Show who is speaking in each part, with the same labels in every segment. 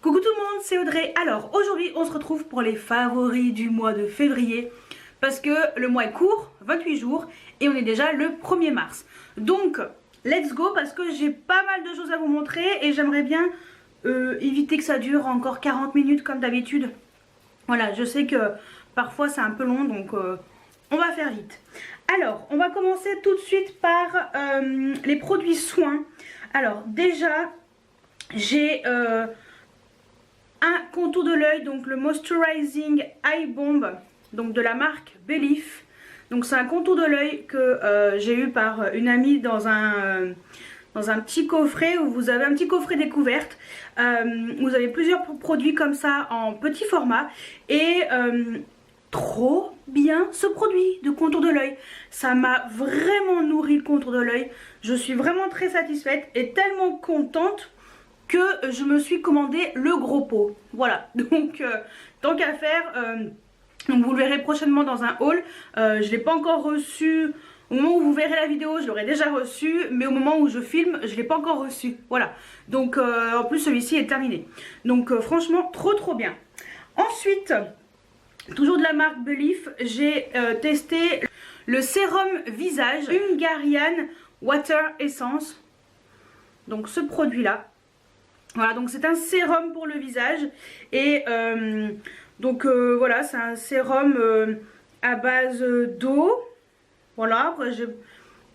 Speaker 1: Coucou tout le monde, c'est Audrey. Alors aujourd'hui on se retrouve pour les favoris du mois de février parce que le mois est court, 28 jours et on est déjà le 1er mars. Donc let's go parce que j'ai pas mal de choses à vous montrer et j'aimerais bien éviter que ça dure encore 40 minutes comme d'habitude. Voilà, je sais que parfois c'est un peu long donc on va faire vite. Alors on va commencer tout de suite par les produits soins. Alors déjà j'ai un contour de l'œil, donc le Moisturizing Eye Bomb, donc de la marque Belif. Donc c'est un contour de l'œil que j'ai eu par une amie dans un petit coffret où vous avez un petit coffret découverte. Vous avez plusieurs produits comme ça en petit format et trop bien ce produit de contour de l'œil. Ça m'a vraiment nourri le contour de l'œil. Je suis vraiment très satisfaite et tellement contente que je me suis commandé le gros pot. Voilà, donc tant qu'à faire, donc vous le verrez prochainement dans un haul. Je ne l'ai pas encore reçu. Au moment où vous verrez la vidéo, je l'aurai déjà reçu, mais au moment où je filme, je ne l'ai pas encore reçu. Voilà, donc en plus celui-ci est terminé. Donc franchement, trop bien. Ensuite, toujours de la marque Belif, j'ai testé le sérum visage Hungarian Water Essence. Donc ce produit-là. Voilà, donc c'est un sérum pour le visage et voilà, c'est un sérum à base d'eau. Voilà, après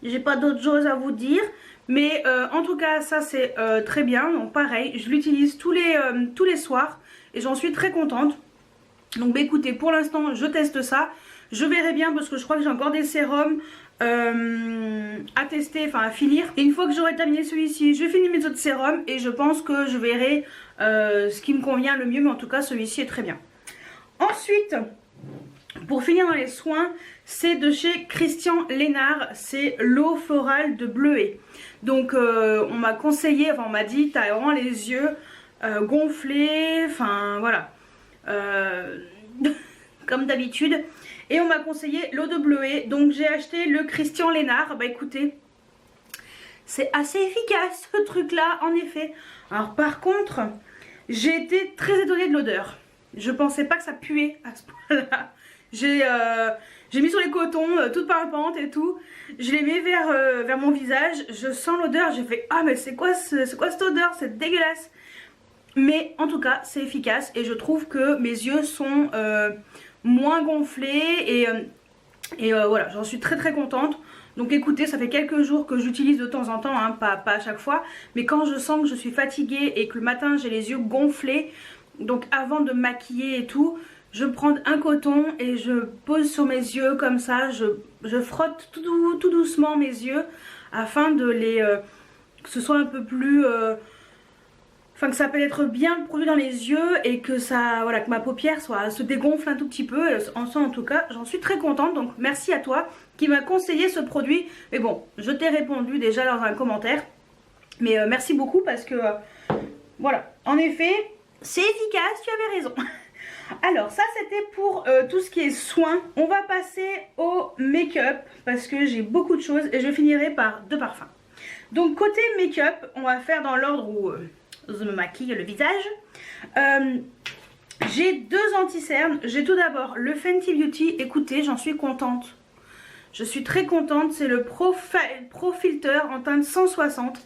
Speaker 1: j'ai pas d'autre chose à vous dire, mais en tout cas ça c'est très bien. Donc pareil, je l'utilise tous les soirs et j'en suis très contente. Donc bah, écoutez, pour l'instant je teste ça. Je verrai bien parce que je crois que j'ai encore des sérums à tester, enfin à finir. Et une fois que j'aurai terminé celui-ci, je finis mes autres sérums et je pense que je verrai ce qui me convient le mieux. Mais en tout cas celui-ci est très bien. Ensuite, pour finir dans les soins, c'est de chez Christian Lennart. C'est l'eau florale de bleuet. Donc on m'a conseillé, enfin on m'a dit, t'as vraiment les yeux gonflés, enfin voilà. Comme d'habitude. Et on m'a conseillé l'eau de bleuet. Donc j'ai acheté le Christian Lennart. Bah écoutez, c'est assez efficace ce truc là en effet. Alors par contre, j'ai été très étonnée de l'odeur. Je pensais pas que ça puait à ce point là. J'ai mis sur les cotons, toute pimpante et tout. Je l'ai mis vers mon visage. Je sens l'odeur. J'ai fait ah mais c'est quoi cette odeur? C'est dégueulasse. Mais en tout cas c'est efficace. Et je trouve que mes yeux sont moins gonflés et voilà, j'en suis très contente. Donc écoutez, ça fait quelques jours que j'utilise de temps en temps, hein, pas à chaque fois, mais quand je sens que je suis fatiguée et que le matin j'ai les yeux gonflés, donc avant de me maquiller et tout, je prends un coton et je pose sur mes yeux comme ça, je frotte tout doucement mes yeux afin de que ce soit un peu plus enfin que ça pénètre bien le produit dans les yeux et que ça, voilà, que ma paupière se dégonfle un tout petit peu. En tout cas, j'en suis très contente. Donc merci à toi qui m'a conseillé ce produit. Mais bon, je t'ai répondu déjà dans un commentaire. Mais merci beaucoup parce que voilà, en effet, c'est efficace, tu avais raison. Alors ça c'était pour tout ce qui est soins. On va passer au make-up parce que j'ai beaucoup de choses et je finirai par deux parfums. Donc côté make-up, on va faire dans l'ordre où je me maquille le visage. J'ai deux anti-cernes. J'ai tout d'abord le Fenty Beauty. Écoutez, j'en suis contente. Je suis très contente. C'est le Pro Filter en teinte 160.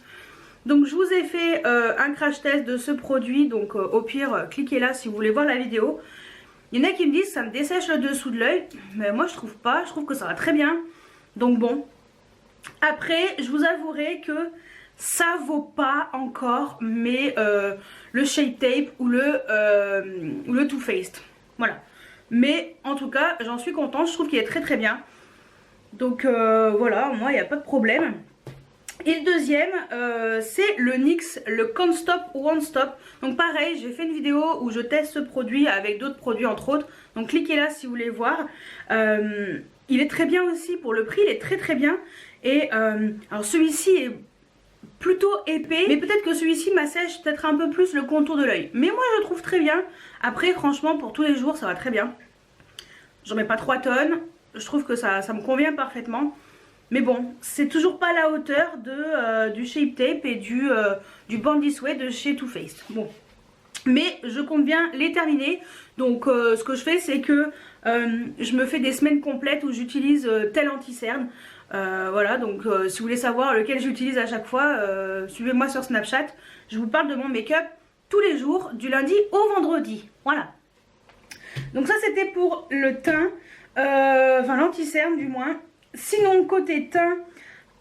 Speaker 1: Donc je vous ai fait un crash test de ce produit. Donc au pire, cliquez là si vous voulez voir la vidéo. Il y en a qui me disent que ça me dessèche le dessous de l'œil. Mais moi je trouve pas. Je trouve que ça va très bien. Donc bon. Après, je vous avouerai que ça vaut pas encore mais le Shape Tape ou le Too Faced. Voilà. Mais en tout cas, j'en suis contente. Je trouve qu'il est très bien. Donc voilà, moi il n'y a pas de problème. Et le deuxième, c'est le NYX, le Can't Stop Won't Stop. Donc pareil, j'ai fait une vidéo où je teste ce produit avec d'autres produits entre autres. Donc cliquez là si vous voulez voir. Il est très bien aussi pour le prix, il est très bien. Et alors celui-ci est plutôt épais, mais peut-être que celui-ci m'assèche peut-être un peu plus le contour de l'œil. Mais moi je le trouve très bien. Après franchement pour tous les jours ça va très bien. J'en mets pas 3 tonnes. Je trouve que ça me convient parfaitement. Mais bon, c'est toujours pas à la hauteur du Shape Tape et du Born This Way de chez Too Faced. Bon, mais je compte bien les terminer. Donc ce que je fais, c'est que je me fais des semaines complètes où j'utilise tel anti-cerne. Voilà, donc si vous voulez savoir lequel j'utilise à chaque fois, suivez-moi sur Snapchat. Je vous parle de mon make-up tous les jours, du lundi au vendredi. Voilà. Donc ça c'était pour le teint, enfin l'anti-cerne du moins. Sinon côté teint,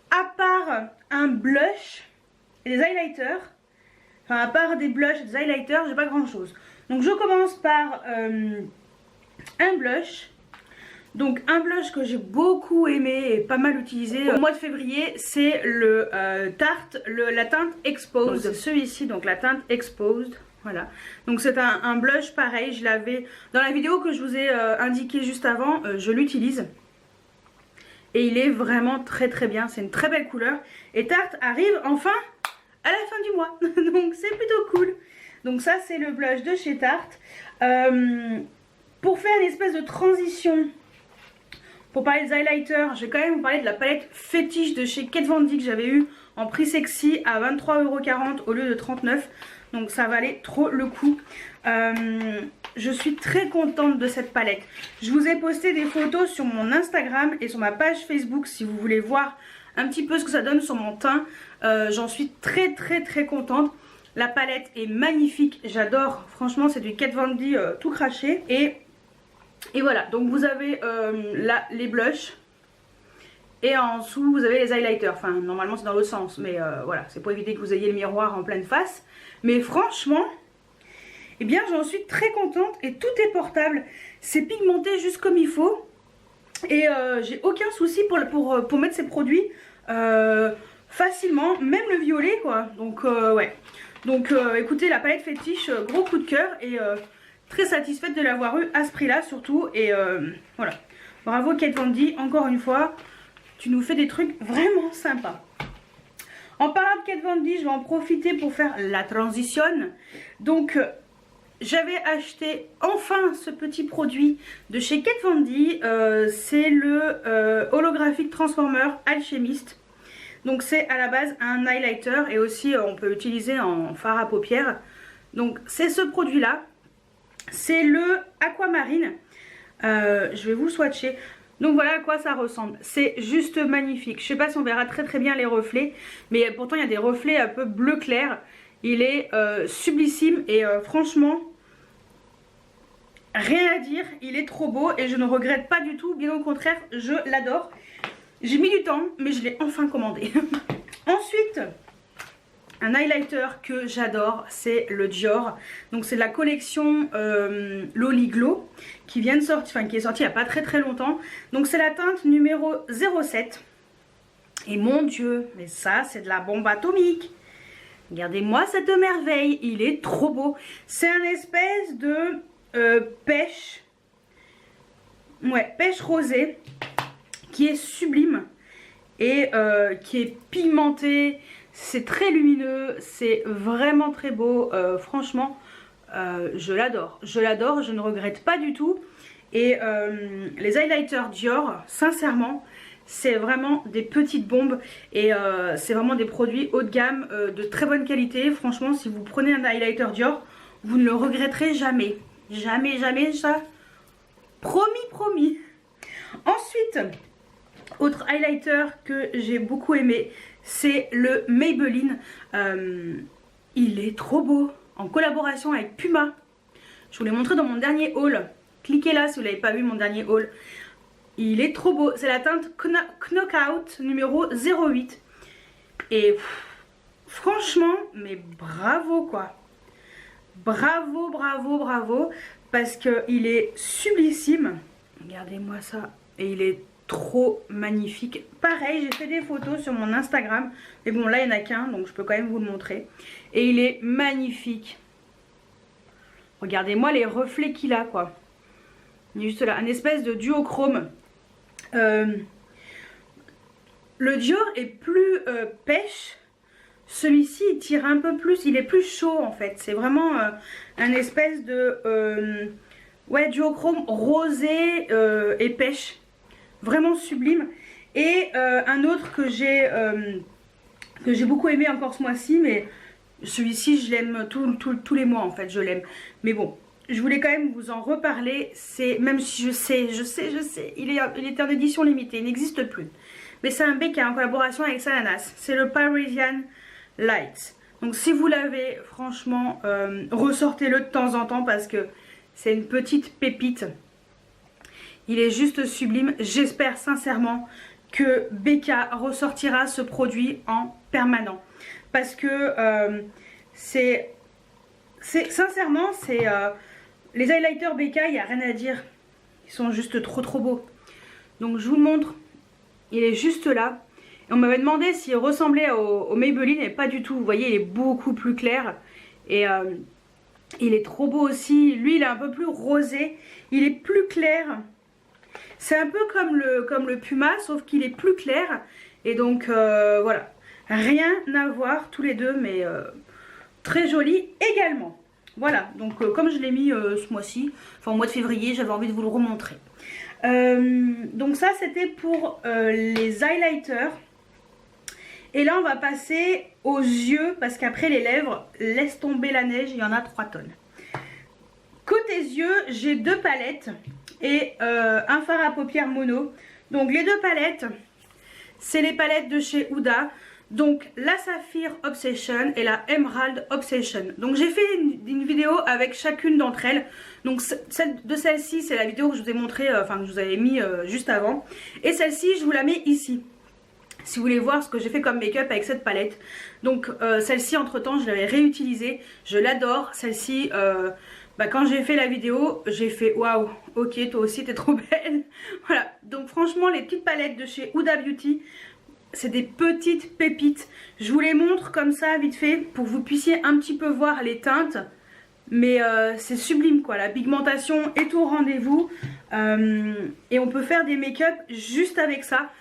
Speaker 1: à part un blush et des highlighters, enfin à part des blushs et des highlighters, j'ai pas grand chose. Donc je commence par un blush. Donc un blush que j'ai beaucoup aimé et pas mal utilisé au mois de février, c'est le Tarte, la teinte Exposed. C'est celui-ci, donc la teinte Exposed. Voilà. Donc c'est un blush pareil, je l'avais dans la vidéo que je vous ai indiqué juste avant, je l'utilise. Et il est vraiment très très bien, c'est une très belle couleur. Et Tarte arrive enfin à la fin du mois, donc c'est plutôt cool. Donc ça c'est le blush de chez Tarte. Pour faire une espèce de transition, pour parler des highlighters, je vais quand même vous parler de la palette fétiche de chez Kat Von D que j'avais eu en prix sexy à 23,40 € au lieu de 39 €. Donc ça valait trop le coup. Je suis très contente de cette palette. Je vous ai posté des photos sur mon Instagram et sur ma page Facebook si vous voulez voir un petit peu ce que ça donne sur mon teint. J'en suis très contente. La palette est magnifique, j'adore. Franchement c'est du Kat Von D tout craché. Et voilà, donc vous avez là les blushs. Et en dessous vous avez les highlighters. Enfin normalement c'est dans l'autre sens. Mais voilà, c'est pour éviter que vous ayez le miroir en pleine face. Mais franchement, eh bien j'en suis très contente. Et tout est portable. C'est pigmenté juste comme il faut. Et j'ai aucun souci pour mettre ces produits facilement. Même le violet quoi. Donc ouais. Donc écoutez, la palette fétiche, gros coup de cœur. Et très satisfaite de l'avoir eu à ce prix là surtout. Et voilà. Bravo Kat Von D, encore une fois. Tu nous fais des trucs vraiment sympas. En parlant de Kat Von D, je vais en profiter pour faire la transition. Donc j'avais acheté enfin ce petit produit de chez Kat Von D. C'est le Holographic Transformer Alchemist. Donc c'est à la base un highlighter et aussi on peut l'utiliser en fard à paupières. Donc c'est ce produit là. C'est le Aquamarine. Je vais vous swatcher. Donc voilà à quoi ça ressemble. C'est juste magnifique. Je sais pas si on verra très bien les reflets. Mais pourtant il y a des reflets un peu bleu clair. Il est sublissime. Et franchement, rien à dire. Il est trop beau. Et je ne regrette pas du tout. Bien au contraire, je l'adore. J'ai mis du temps. Mais je l'ai enfin commandé. Ensuite, un highlighter que j'adore, c'est le Dior. Donc c'est la collection Loli Glow qui vient de sortir, enfin qui est sortie il n'y a pas très longtemps. Donc c'est la teinte numéro 07. Et mon Dieu, mais ça c'est de la bombe atomique. Regardez-moi cette merveille, il est trop beau. C'est un espèce de pêche, ouais, pêche rosée qui est sublime et qui est pigmenté. C'est très lumineux, c'est vraiment très beau, franchement je l'adore, je ne regrette pas du tout. Et les highlighters Dior, sincèrement, c'est vraiment des petites bombes. Et c'est vraiment des produits haut de gamme, de très bonne qualité. Franchement, si vous prenez un highlighter Dior, vous ne le regretterez jamais. Jamais, ça. Promis. Ensuite, autre highlighter que j'ai beaucoup aimé, c'est le Maybelline. Il est trop beau. En collaboration avec Puma. Je vous l'ai montré dans mon dernier haul. Cliquez là si vous n'avez pas vu mon dernier haul. Il est trop beau. C'est la teinte Knockout numéro 08. Et franchement, mais bravo quoi. Bravo. Parce qu'il est sublissime. Regardez-moi ça. Et il est trop magnifique. Pareil, j'ai fait des photos sur mon Instagram. Mais bon, là, il n'y en a qu'un. Donc, je peux quand même vous le montrer. Et il est magnifique. Regardez-moi les reflets qu'il a, quoi. Il est juste là. Un espèce de duochrome. Le Dior est plus pêche. Celui-ci, il tire un peu plus. Il est plus chaud, en fait. C'est vraiment un espèce de... ouais, duochrome rosé et pêche. Vraiment sublime. Et un autre que j'ai beaucoup aimé encore ce mois-ci, mais Celui-ci, je l'aime tous les mois en fait, je l'aime. Mais bon, je voulais quand même vous en reparler. C'est, même si je sais, il est en édition limitée, il n'existe plus. Mais c'est un BK en collaboration avec Salanas. C'est le Parisian Lights. Donc si vous l'avez, franchement, ressortez-le de temps en temps parce que c'est une petite pépite. Il est juste sublime. J'espère sincèrement que BK ressortira ce produit en permanent. Parce que sincèrement, les highlighters BK, il n'y a rien à dire. Ils sont juste trop beaux. Donc je vous le montre. Il est juste là. Et on m'avait demandé s'il ressemblait au Maybelline et pas du tout. Vous voyez, il est beaucoup plus clair. Et il est trop beau aussi. Lui, il est un peu plus rosé. Il est plus clair. C'est un peu comme le Puma, sauf qu'il est plus clair. Et donc, voilà. Rien à voir tous les deux, mais très joli également. Voilà, donc comme je l'ai mis ce mois-ci, enfin au mois de février, j'avais envie de vous le remontrer. Donc ça, c'était pour les highlighters. Et là, on va passer aux yeux, parce qu'après les lèvres, laisse tomber la neige, il y en a 3 tonnes. Côté yeux, j'ai 2 palettes et un fard à paupières mono. Donc les 2 palettes, c'est les palettes de chez Huda. Donc la Saphir Obsession et la Emerald Obsession. Donc j'ai fait une vidéo avec chacune d'entre elles. Donc celle-ci, c'est la vidéo que je vous ai montré, enfin que je vous avais mis juste avant. Et celle-ci, je vous la mets ici. Si vous voulez voir ce que j'ai fait comme make-up avec cette palette. Donc celle-ci, entre temps, je l'avais réutilisée. Je l'adore. Celle-ci, quand j'ai fait la vidéo, j'ai fait waouh, ok, toi aussi t'es trop belle. Voilà, donc franchement, les petites palettes de chez Huda Beauty, c'est des petites pépites. Je vous les montre comme ça, vite fait, pour que vous puissiez un petit peu voir les teintes. Mais c'est sublime quoi, la pigmentation est au rendez-vous. Et on peut faire des make-up juste avec ça.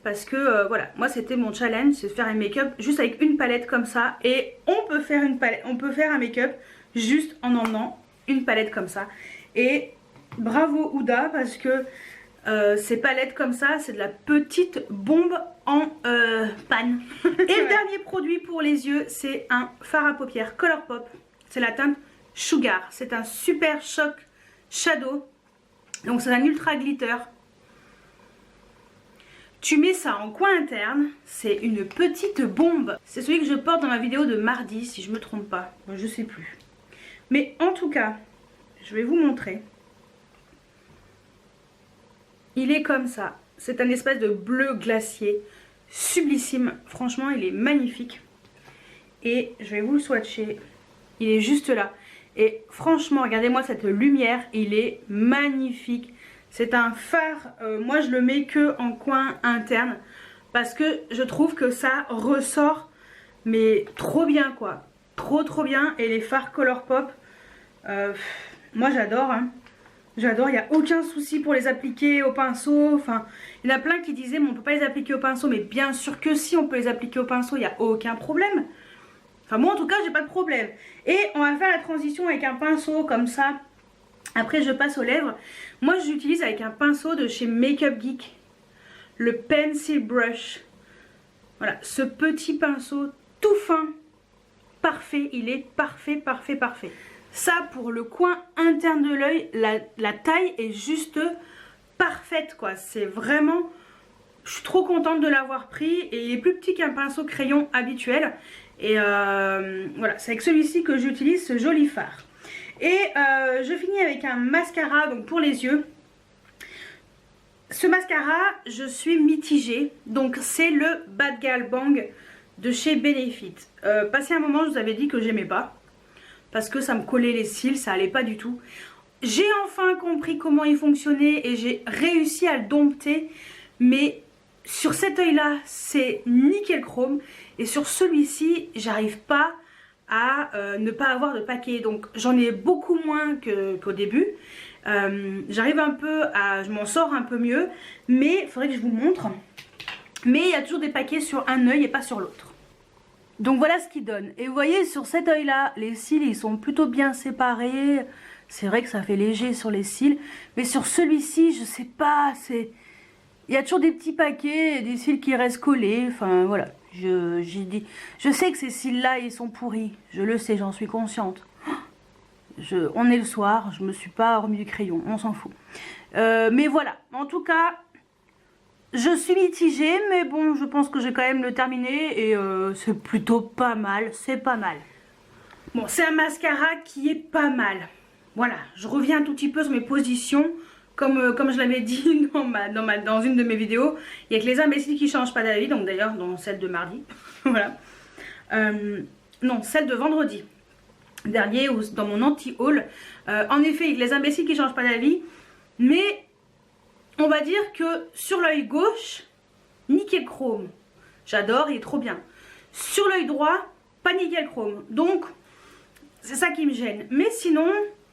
Speaker 1: Parce que voilà, moi c'était mon challenge, c'est de faire un make-up juste avec une palette comme ça. Et on peut faire un make-up juste en emmenant une palette comme ça. Et bravo Huda, parce que ces palettes comme ça, c'est de la petite bombe en panne. Et le dernier produit pour les yeux, c'est un fard à paupières Colourpop. C'est la teinte Sugar. C'est un super choc shadow. Donc c'est un ultra glitter. Tu mets ça en coin interne, c'est une petite bombe. C'est celui que je porte dans ma vidéo de mardi, si je me trompe pas. Moi, je sais plus. Mais en tout cas, je vais vous montrer. Il est comme ça. C'est un espèce de bleu glacier. Sublissime. Franchement, il est magnifique. Et je vais vous le swatcher. Il est juste là. Et franchement, regardez-moi cette lumière. Il est magnifique. C'est un fard. Moi, je le mets que en coin interne. Parce que je trouve que ça ressort. Mais trop bien, quoi. Trop bien. Et les fards Colourpop. Moi, j'adore, hein. J'adore, il n'y a aucun souci pour les appliquer au pinceau. Enfin, il y en a plein qui disaient mais on ne peut pas les appliquer au pinceau. Mais bien sûr que si, on peut les appliquer au pinceau, il n'y a aucun problème. Enfin moi en tout cas, j'ai pas de problème. Et on va faire la transition avec un pinceau comme ça. Après je passe aux lèvres. Moi j'utilise avec un pinceau de chez Makeup Geek. Le Pencil Brush. Voilà, ce petit pinceau tout fin. Parfait, il est parfait. Ça, pour le coin interne de l'œil, la taille est juste parfaite, quoi. C'est vraiment... Je suis trop contente de l'avoir pris. Et il est plus petit qu'un pinceau crayon habituel. Et voilà, c'est avec celui-ci que j'utilise ce joli fard. Et je finis avec un mascara, donc pour les yeux. Ce mascara, je suis mitigée. Donc c'est le Bad Gal Bang de chez Benefit. Passé un moment, je vous avais dit que j'aimais pas. Parce que ça me collait les cils, ça allait pas du tout. J'ai enfin compris comment il fonctionnait et j'ai réussi à le dompter. Mais sur cet œil là, c'est nickel chrome. Et sur celui-ci, j'arrive pas à ne pas avoir de paquet. Donc j'en ai beaucoup moins qu'au début. J'arrive un peu à... Je m'en sors un peu mieux. Mais il faudrait que je vous montre. Mais il y a toujours des paquets sur un œil et pas sur l'autre. Donc voilà ce qu'il donne. Et vous voyez sur cet œil là, les cils ils sont plutôt bien séparés. C'est vrai que ça fait léger sur les cils. Mais sur celui-ci, je sais pas, c'est... il y a toujours des petits paquets, des cils qui restent collés, enfin voilà. Je sais que ces cils-là, ils sont pourris, je le sais, j'en suis consciente. On est le soir, je me suis pas remis du crayon, on s'en fout. Mais voilà, en tout cas, je suis mitigée, mais bon, je pense que j'ai quand même le terminé et c'est plutôt pas mal, c'est pas mal. Bon, c'est un mascara qui est pas mal. Voilà, je reviens un tout petit peu sur mes positions. Comme je l'avais dit dans une de mes vidéos, il n'y a que les imbéciles qui changent pas d'avis, donc d'ailleurs dans celle de mardi, voilà. Non, celle de vendredi dernier, ou dans mon anti-haul. En effet, il y a que les imbéciles qui changent pas d'avis, mais on va dire que sur l'œil gauche, nickel chrome. J'adore, il est trop bien. Sur l'œil droit, pas nickel chrome. Donc, c'est ça qui me gêne. Mais sinon,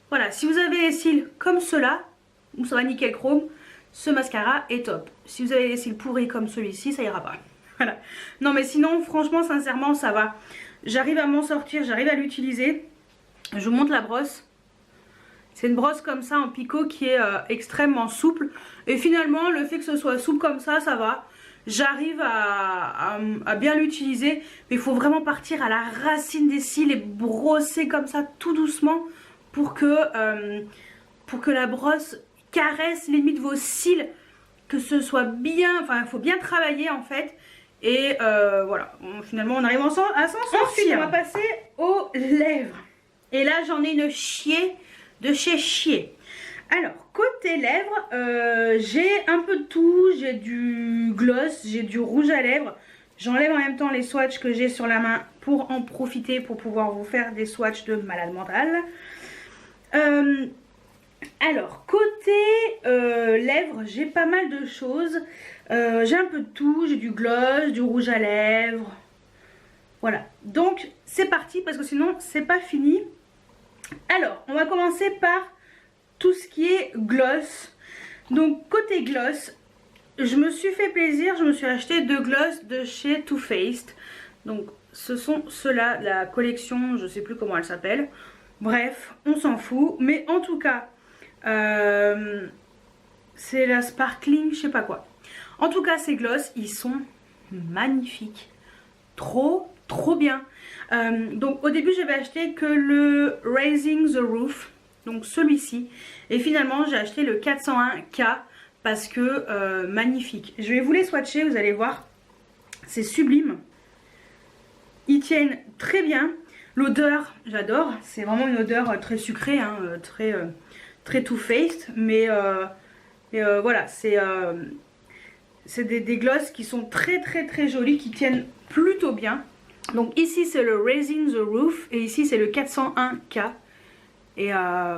Speaker 1: voilà, si vous avez les cils comme cela, où ça va nickel chrome, ce mascara est top. Si vous avez les cils pourris comme celui-ci, ça ira pas. Voilà. Non mais sinon, franchement, sincèrement, ça va. J'arrive à m'en sortir, j'arrive à l'utiliser. Je vous montre la brosse. C'est une brosse comme ça en picot qui est extrêmement souple. Et finalement, le fait que ce soit souple comme ça va. J'arrive à bien l'utiliser. Mais il faut vraiment partir à la racine des cils et brosser comme ça tout doucement pour que la brosse caresse limite vos cils, que ce soit bien, enfin il faut bien travailler en fait. Et voilà, finalement on arrive à s'en sortir. Ensuite on va passer aux lèvres. Et là j'en ai une chier de chez chier. Alors côté lèvres, j'ai un peu de tout. J'ai du gloss, j'ai du rouge à lèvres. J'enlève en même temps les swatchs que j'ai sur la main pour en profiter, pour pouvoir vous faire des swatchs de malade mental. Alors côté lèvres, j'ai pas mal de choses. J'ai un peu de tout, j'ai du gloss, du rouge à lèvres. Voilà, donc c'est parti parce que sinon c'est pas fini. Alors on va commencer par tout ce qui est gloss. Donc côté gloss, je me suis fait plaisir, je me suis acheté 2 gloss de chez Too Faced. Donc ce sont ceux-là, la collection, je sais plus comment elle s'appelle. Bref, on s'en fout, mais en tout cas c'est la sparkling, je sais pas quoi. En tout cas ces gloss, ils sont magnifiques, trop bien. Donc au début j'avais acheté que le Raising the Roof, donc celui-ci, et finalement j'ai acheté le 401K parce que magnifique. Je vais vous les swatcher, vous allez voir, c'est sublime. Ils tiennent très bien. L'odeur, j'adore, c'est vraiment une odeur très sucrée, hein, très Too Faced, mais voilà, c'est des gloss qui sont très jolis, qui tiennent plutôt bien. Donc ici c'est le Raising the Roof et ici c'est le 401K. Et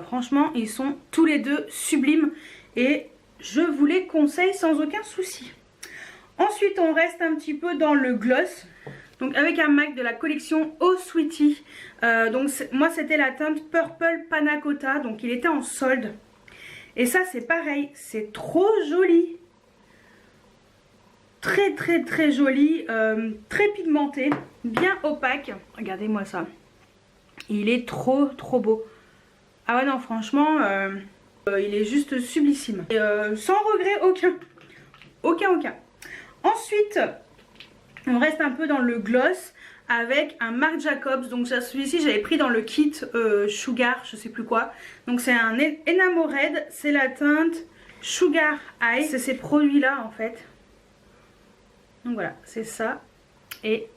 Speaker 1: franchement ils sont tous les deux sublimes et je vous les conseille sans aucun souci. Ensuite on reste un petit peu dans le gloss. Donc avec un MAC de la collection Oh Sweetie. Donc moi c'était la teinte Purple Panna Cotta, donc il était en solde. Et ça c'est pareil, c'est trop joli. Très joli, très pigmenté, bien opaque. Regardez-moi ça. Il est trop beau. Ah ouais non franchement, il est juste sublissime. Et, sans regret aucun. Ensuite, on reste un peu dans le gloss avec un Marc Jacobs. Donc celui-ci j'avais pris dans le kit Sugar, je sais plus quoi. Donc c'est un Enamored, c'est la teinte Sugar Eye. C'est ces produits là en fait. Donc voilà, c'est ça. Et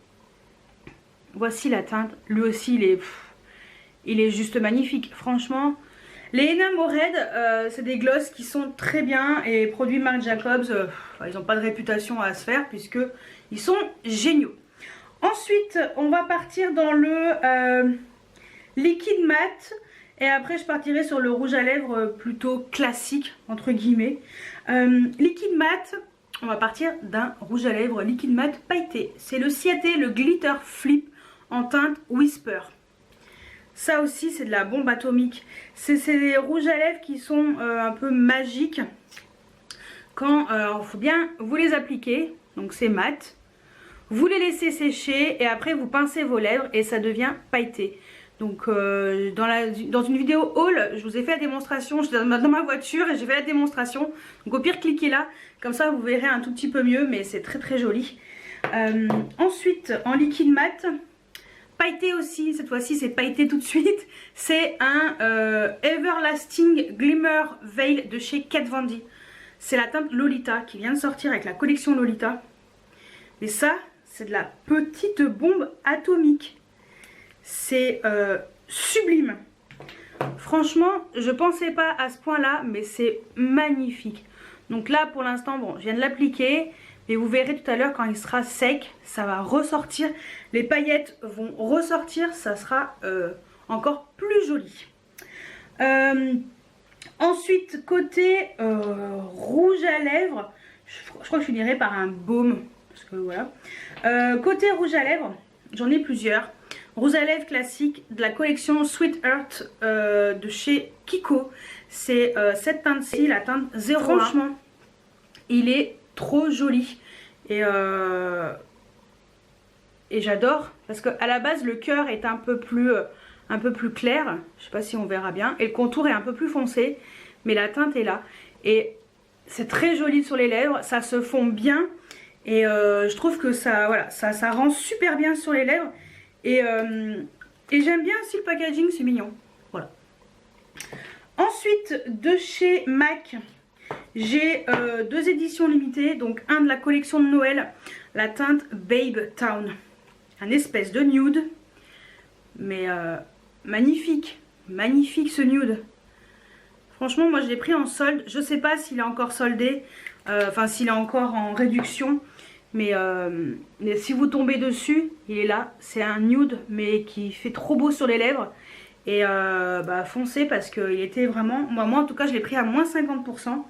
Speaker 1: voici la teinte. Lui aussi il est juste magnifique. Franchement, les Enamored, c'est des gloss qui sont très bien. Et les produits Marc Jacobs, ils n'ont pas de réputation à se faire puisque ils sont géniaux. Ensuite, on va partir dans le liquide mat. Et après, je partirai sur le rouge à lèvres plutôt classique, entre guillemets. Liquide mat, on va partir d'un rouge à lèvres liquide mat pailleté. C'est le Ciaté, le Glitter Flip en teinte Whisper. Ça aussi, c'est de la bombe atomique. C'est des rouges à lèvres qui sont un peu magiques. Quand il faut bien vous les appliquer. Donc c'est mat. Vous les laissez sécher et après vous pincez vos lèvres et ça devient pailleté. Donc dans une vidéo haul, je vous ai fait la démonstration, j'étais dans ma voiture et j'ai fait la démonstration. Donc au pire cliquez là, comme ça vous verrez un tout petit peu mieux, mais c'est très très joli. Ensuite en liquide mat, pailleté aussi, cette fois-ci c'est pailleté tout de suite. C'est un Everlasting Glimmer Veil de chez Kat Von D. C'est la teinte Lolita qui vient de sortir avec la collection Lolita. Mais ça, c'est de la petite bombe atomique. C'est sublime. Franchement, je pensais pas à ce point là, mais c'est magnifique. Donc là pour l'instant, bon, je viens de l'appliquer, mais vous verrez tout à l'heure quand il sera sec, ça va ressortir. Les paillettes vont ressortir, ça sera encore plus joli. Ensuite côté rouge à lèvres, je crois que je finirai par un baume, parce que voilà. Côté rouge à lèvres, j'en ai plusieurs. Rouge à lèvres classique de la collection Sweet Earth de chez Kiko. C'est cette teinte-ci, la teinte 01. Franchement, il est trop joli. Et j'adore parce qu'à la base, le cœur est un peu plus clair. Je sais pas si on verra bien. Et le contour est un peu plus foncé. Mais la teinte est là. Et c'est très joli sur les lèvres. Ça se fond bien. Et je trouve que ça, voilà, ça rend super bien sur les lèvres. Et j'aime bien aussi le packaging, c'est mignon. Voilà. Ensuite, de chez MAC, j'ai 2 éditions limitées. Donc, un de la collection de Noël, la teinte Babe Town. Un espèce de nude. Mais magnifique. Magnifique ce nude. Franchement, moi je l'ai pris en solde. Je sais pas s'il est encore soldé. Enfin, s'il est encore en réduction. Mais si vous tombez dessus, il est là. C'est un nude mais qui fait trop beau sur les lèvres. Et bah, foncez parce qu'il était vraiment... Moi en tout cas je l'ai pris à moins 50%.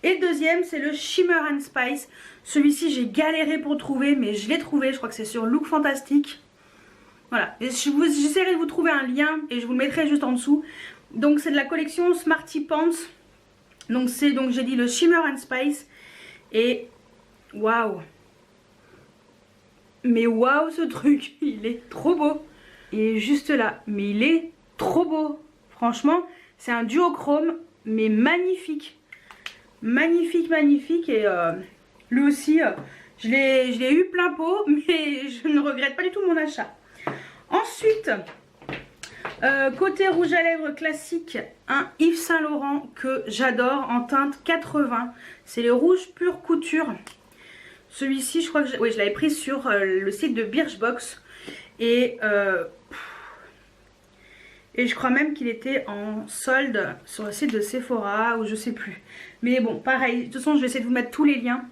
Speaker 1: Et le deuxième c'est le Shimmer and Spice. Celui-ci j'ai galéré pour le trouver, mais je l'ai trouvé. Je crois que c'est sur Look Fantastic. Voilà. J'essaierai de vous trouver un lien et je vous le mettrai juste en dessous. Donc c'est de la collection Smarty Pants. Donc c'est, donc j'ai dit, le Shimmer and Spice. Et waouh! Mais waouh, ce truc, il est trop beau. Il est juste là, mais il est trop beau. Franchement, c'est un duochrome, mais magnifique. Magnifique, magnifique. Et lui aussi, je l'ai eu plein pot, mais je ne regrette pas du tout mon achat. Ensuite, côté rouge à lèvres classique, un Yves Saint Laurent que j'adore en teinte 80. C'est le rouge pure couture. Celui-ci, je crois que oui, je l'avais pris sur le site de Birchbox. Et je crois même qu'il était en solde sur le site de Sephora ou je sais plus. Mais bon, pareil. De toute façon, je vais essayer de vous mettre tous les liens.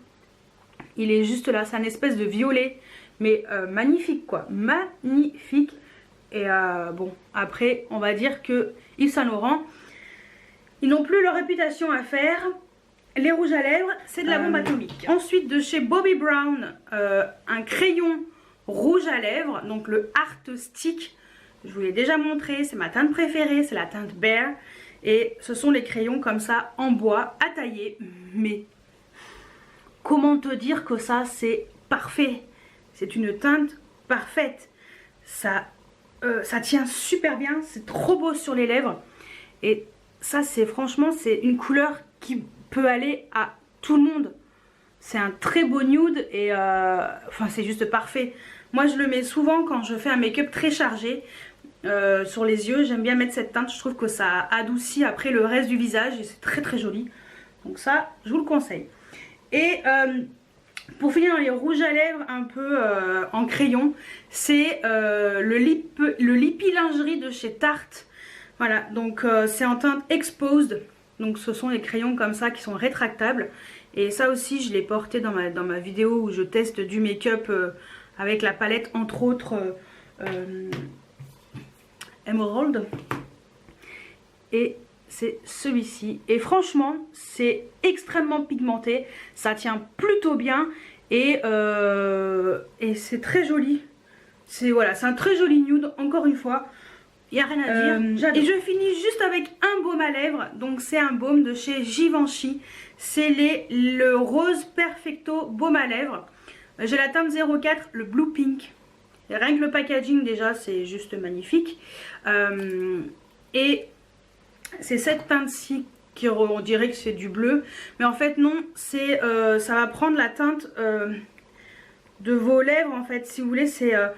Speaker 1: Il est juste là. C'est un espèce de violet. Mais magnifique quoi. Magnifique. Et bon, après, on va dire que Yves Saint Laurent, ils n'ont plus leur réputation à faire. Les rouges à lèvres, c'est de la bombe atomique. Ensuite, de chez Bobbi Brown, un crayon rouge à lèvres, donc le Art Stick. Je vous l'ai déjà montré, c'est ma teinte préférée, c'est la teinte Bear. Et ce sont les crayons comme ça, en bois, à tailler. Mais comment te dire que ça, c'est parfait? C'est une teinte parfaite. Ça tient super bien, c'est trop beau sur les lèvres. Et ça, c'est franchement, c'est une couleur qui peut aller à tout le monde. C'est un très beau nude et enfin c'est juste parfait. Moi je le mets souvent quand je fais un make-up très chargé sur les yeux. J'aime bien mettre cette teinte, je trouve que ça adoucit après le reste du visage et c'est très très joli. Donc ça, je vous le conseille. Et pour finir dans les rouges à lèvres un peu en crayon, c'est le Lippy Lingerie de chez Tarte. Voilà, donc c'est en teinte Exposed. Donc ce sont les crayons comme ça qui sont rétractables. Et ça aussi je l'ai porté dans ma vidéo où je teste du make-up avec la palette entre autres Emerald. Et c'est celui-ci. Et franchement c'est extrêmement pigmenté. Ça tient plutôt bien. Et c'est très joli. C'est voilà, c'est un très joli nude encore une fois. Il n'y a rien à dire. Et je finis juste avec un baume à lèvres. Donc c'est un baume de chez Givenchy. C'est le Rose Perfecto baume à lèvres. J'ai la teinte 04, le Blue Pink. Et rien que le packaging déjà c'est juste magnifique. Et c'est cette teinte-ci qui on dirait que c'est du bleu. Mais en fait non, c'est ça va prendre la teinte de vos lèvres en fait. Si vous voulez ça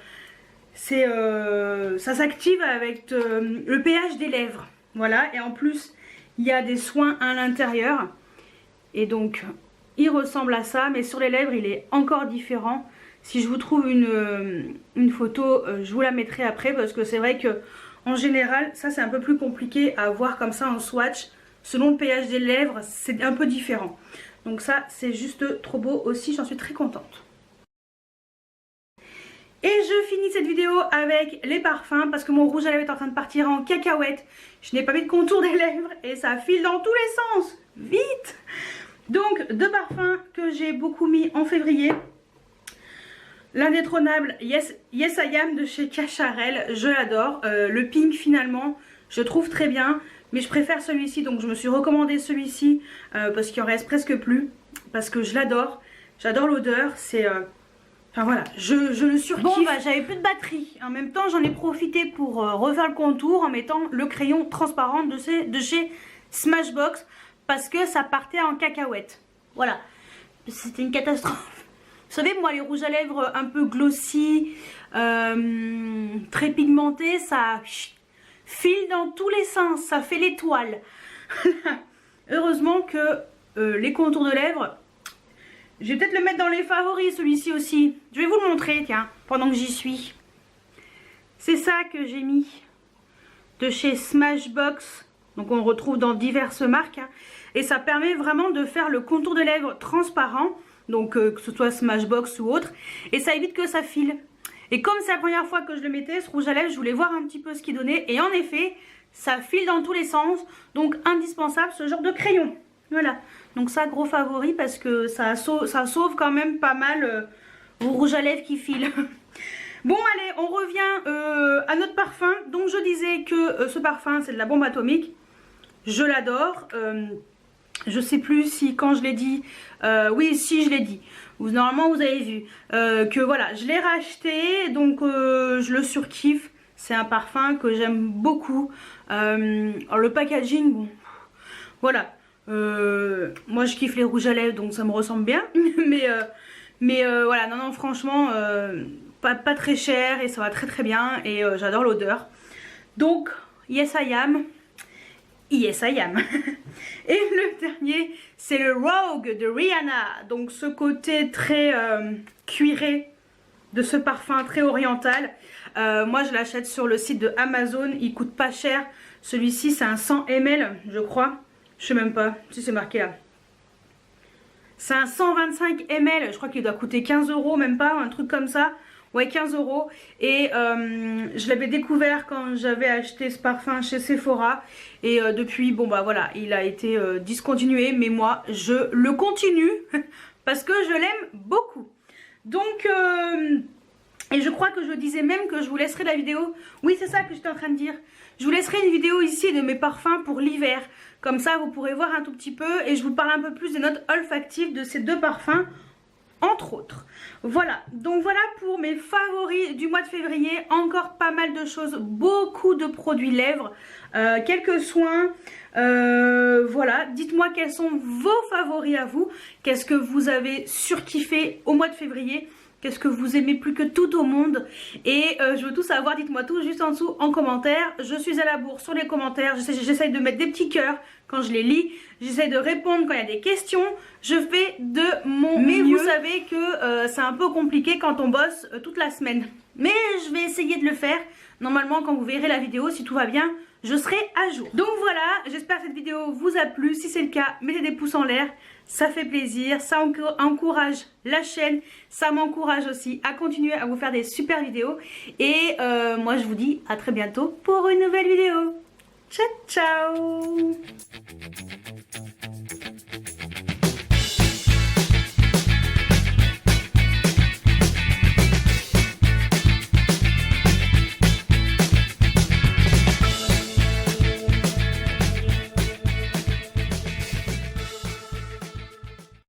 Speaker 1: s'active avec le pH des lèvres. Voilà, et en plus il y a des soins à l'intérieur. Et donc il ressemble à ça, mais sur les lèvres il est encore différent. Si je vous trouve une photo, je vous la mettrai après, parce que c'est vrai que en général ça c'est un peu plus compliqué à voir comme ça en swatch. Selon le pH des lèvres c'est un peu différent. Donc ça c'est juste trop beau aussi, j'en suis très contente. Et je finis cette vidéo avec les parfums parce que mon rouge à lèvres est en train de partir en cacahuète. Je n'ai pas mis de contour des lèvres et ça file dans tous les sens. Vite! Donc deux parfums que j'ai beaucoup mis en février. L'indétrônable Yes I Am de chez Cacharel, je l'adore. Le pink finalement je trouve très bien, mais je préfère celui-ci, donc je me suis recommandé celui-ci parce qu'il en reste presque plus, parce que je l'adore. J'adore l'odeur, c'est... Enfin voilà, je le surkiffe. Bon bah j'avais plus de batterie. En même temps j'en ai profité pour refaire le contour en mettant le crayon transparent de chez Smashbox, parce que ça partait en cacahuète. Voilà, c'était une catastrophe. Vous savez moi les rouges à lèvres un peu glossy, très pigmentés, ça file dans tous les sens, ça fait l'étoile. Heureusement que les contours de lèvres... Je vais peut-être le mettre dans les favoris, celui-ci aussi. Je vais vous le montrer, tiens, pendant que j'y suis. C'est ça que j'ai mis de chez Smashbox. Donc on le retrouve dans diverses marques. Hein. Et ça permet vraiment de faire le contour de lèvres transparent. Donc que ce soit Smashbox ou autre. Et ça évite que ça file. Et comme c'est la première fois que je le mettais, ce rouge à lèvres, je voulais voir un petit peu ce qu'il donnait. Et en effet, ça file dans tous les sens. Donc indispensable ce genre de crayon. Voilà, donc ça gros favori parce que ça sauve quand même pas mal vos rouges à lèvres qui filent. Bon allez, on revient à notre parfum. Donc je disais que ce parfum c'est de la bombe atomique. Je l'adore. Je sais plus si quand je l'ai dit, oui si je l'ai dit. Normalement vous avez vu que voilà, je l'ai racheté, donc je le surkiffe. C'est un parfum que j'aime beaucoup. Alors le packaging, bon, voilà. Moi je kiffe les rouges à lèvres donc ça me ressemble bien. mais voilà, non franchement pas très cher et ça va très très bien. Et j'adore l'odeur. Donc Yes I Am. Yes I Am. Et le dernier c'est le Rogue de Rihanna. Donc ce côté très cuiré de ce parfum, très oriental. Moi je l'achète sur le site de Amazon. Il coûte pas cher. Celui-ci c'est un 100 ml je crois. Je sais même pas si c'est marqué là. C'est un 125 ml. Je crois qu'il doit coûter 15 €, même pas, un truc comme ça. Ouais, 15 €. Et je l'avais découvert quand j'avais acheté ce parfum chez Sephora. Et depuis, bon bah voilà, il a été discontinué. Mais moi, je le continue parce que je l'aime beaucoup. Donc... et je crois que je disais même que je vous laisserai la vidéo. Oui, c'est ça que j'étais en train de dire. Je vous laisserai une vidéo ici de mes parfums pour l'hiver. Comme ça, vous pourrez voir un tout petit peu. Et je vous parle un peu plus des notes olfactives de ces deux parfums, entre autres. Voilà. Donc voilà pour mes favoris du mois de février. Encore pas mal de choses. Beaucoup de produits lèvres. Quelques soins. Voilà. Dites-moi quels sont vos favoris à vous. Qu'est-ce que vous avez surkiffé au mois de février ? Qu'est-ce que vous aimez plus que tout au monde? Et je veux tout savoir, dites-moi tout juste en dessous en commentaire. Je suis à la bourre sur les commentaires. J'essaye de mettre des petits cœurs quand je les lis. J'essaie de répondre quand il y a des questions. Je fais de mon mieux. Mais vous savez que c'est un peu compliqué quand on bosse toute la semaine. Mais je vais essayer de le faire. Normalement, quand vous verrez la vidéo, si tout va bien, je serai à jour. Donc voilà, j'espère que cette vidéo vous a plu. Si c'est le cas, mettez des pouces en l'air. Ça fait plaisir, ça encourage la chaîne, ça m'encourage aussi à continuer à vous faire des super vidéos. Et moi je vous dis à très bientôt pour une nouvelle vidéo. Ciao ciao.